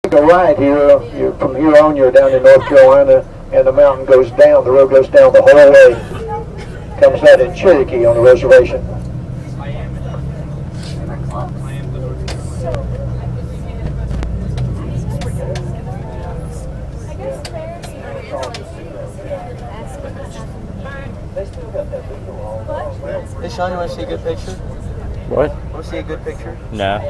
Take a right here. From here on, you're down in North Carolina, and the mountain goes down. The road goes down the whole way. Comes out in Cherokee on the reservation. Hey Sean, you want to see a good picture? What? Want to see a good picture? No.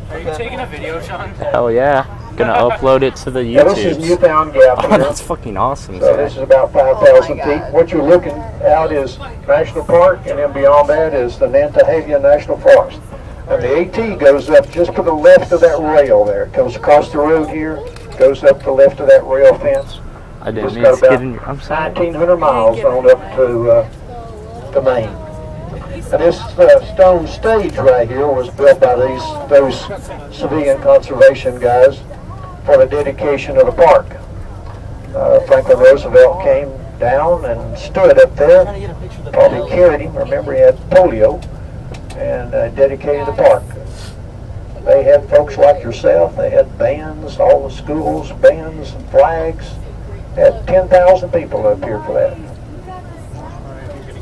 Are you taking a video, Sean? Hell yeah. Gonna upload it to the YouTube. Yeah, this is Newfound Gap Oh, here. that's fucking awesome. So this is about 5,000 feet. What you're looking out is National Park, and then beyond that is the Nantahala National Forest. And the AT goes up just to the left of that rail there. It comes across the road here, goes up the left of that rail fence. I didn't It's mean got to get about in your... I'm sorry. 1,900 miles on up to Maine. And this stone stage right here was built by those civilian conservation guys for the dedication of the park. Franklin Roosevelt came down and stood up there, probably carried him, remember he had polio, and dedicated the park. They had folks like yourself, they had bands, all the schools, bands and flags. Had 10,000 people up here for that.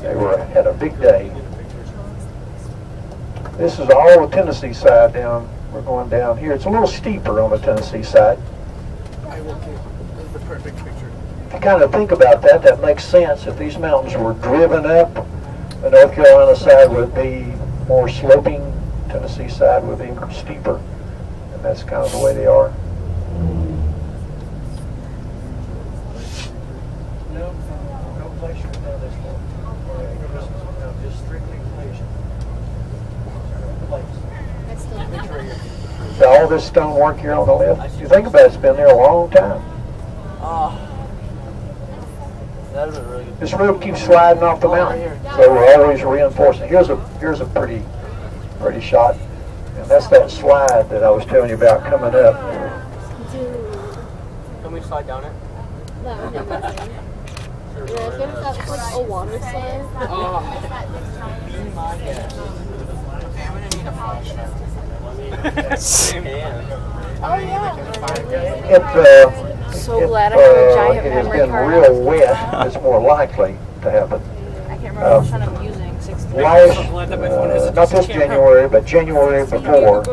They had a big day. This is all the Tennessee side down. We're going down here. It's a little steeper on the Tennessee side. I will take the perfect picture. If you kind of think about that, that makes sense. If these mountains were driven up, the North Carolina side would be more sloping, Tennessee side would be steeper. And that's kind of the way they are. No glacier down this one. This is just strictly glacier. So all this stonework here on the left, you think about it, it's been there a long time. That'd been really good. This road keeps sliding off the mountain, so we're always reinforcing. Here's a pretty shot, and that's that slide that I was telling you about coming up. Can we slide down it? That would be amazing. Yeah, if that's like a water slide. Okay, I'm gonna need a flashlight. Oh yeah. So glad I have a giant it has memory been card. real wet, it's more likely to happen. I can't remember which one I'm using. 63. Not this January, but January before,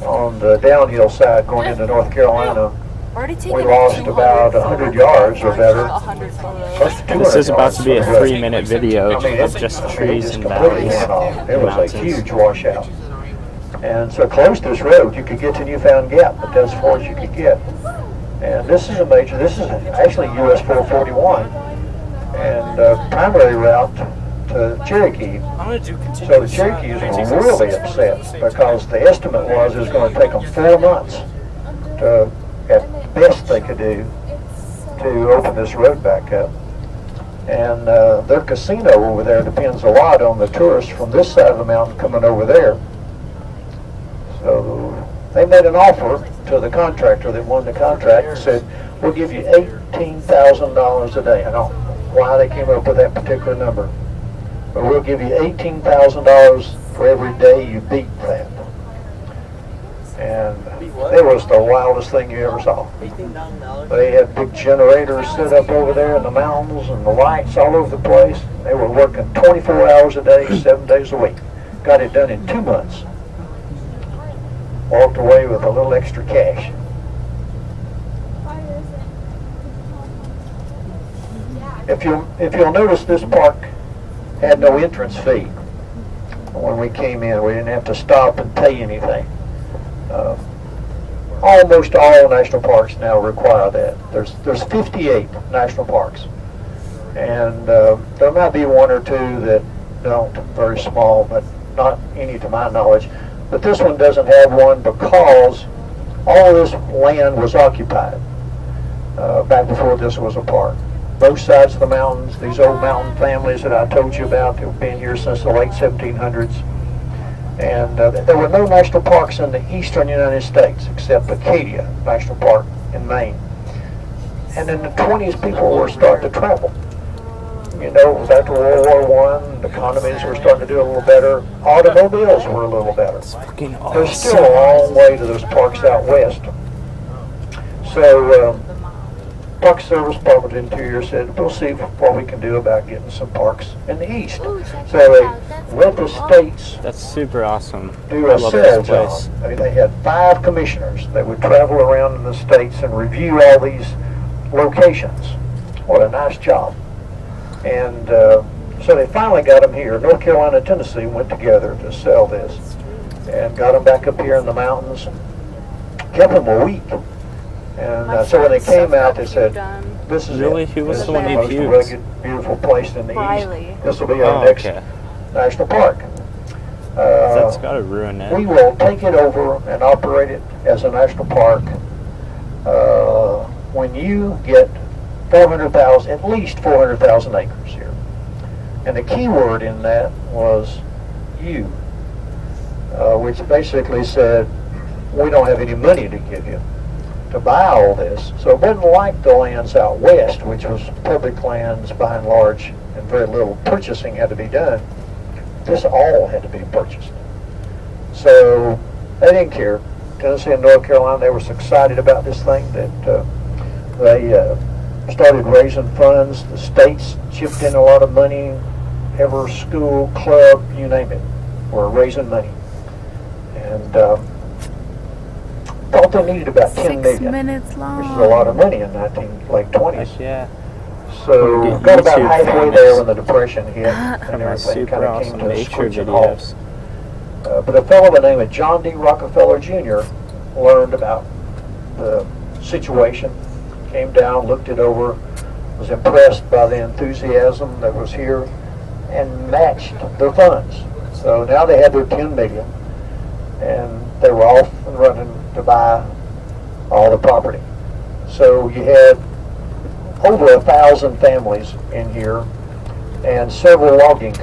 on the downhill side going into North Carolina, we lost about 100 yards or better. This is about to be a 3-minute video of just trees and valleys. It was a huge washout. And so close to this road, you could get to Newfound Gap, but that's as far as you could get. And this is this is actually US 441, and primary route to Cherokee. So the Cherokees were really upset because the estimate was it was going to take them 4 months to, at best they could do, to open this road back up. And their casino over there depends a lot on the tourists from this side of the mountain coming over there. So they made an offer to the contractor that won the contract and said, we'll give you $18,000 a day. I don't know why they came up with that particular number, but we'll give you $18,000 for every day you beat that. And it was the wildest thing you ever saw. They had big generators set up over there in the mountains and the lights all over the place. They were working 24 hours a day, 7 days a week. Got it done in 2 months. Walked away with a little extra cash. If you'll notice, this park had no entrance fee. When we came in, we didn't have to stop and pay anything. Almost all national parks now require that. There's 58 national parks, and there might be 1 or 2 that don't, very small, but not any to my knowledge. But this one doesn't have one because all this land was occupied back before this was a park. Both sides of the mountains, these old mountain families that I told you about, they've been here since the late 1700s. And there were no national parks in the eastern United States except Acadia National Park in Maine. And in the 20s, people were starting to travel. You know, it was after World War I, the economies were starting to do a little better. Automobiles were a little better. There's still a long way to those parks out west. So Park Service Department Interior said, we'll see what we can do about getting some parks in the east. Ooh, check So that they out. That's let the cool. states That's super awesome. do I a love sales this place. job. I mean, they had 5 commissioners that would travel around in the states and review all these locations. What a nice job. And so they finally got them here. North Carolina and Tennessee went together to sell this and got them back up here in the mountains. Kept them a week. And so when they came out, they said, this is Really? it. Who was This the is one who most puked? rugged, beautiful place in the Riley. east. This will be our Oh, next okay. national park. That's got to ruin We it. will take it over and operate it as a national park when you get 400,000, at least 400,000 acres here. And the key word in that was you, which basically said, we don't have any money to give you to buy all this. So it wasn't like the lands out west, which was public lands by and large, and very little purchasing had to be done. This all had to be purchased. So they didn't care. Tennessee and North Carolina, they were so excited about this thing that they started raising funds. The states chipped in a lot of money. Every school, club, you name it, were raising money. And thought they needed about 10 6 million, minutes long. which is a lot of money in late 20s. Heck yeah. So Get got about YouTube halfway famous. there when the Depression hit, and From my everything super kind of came awesome to a nature screeching halt. videos. But a fellow by the name of John D. Rockefeller Jr. learned about the situation, came down, looked it over, was impressed by the enthusiasm that was here, and matched the funds. So now they had their 10 million, and they were off and running to buy all the property. So you had over 1,000 families in here and several logging companies.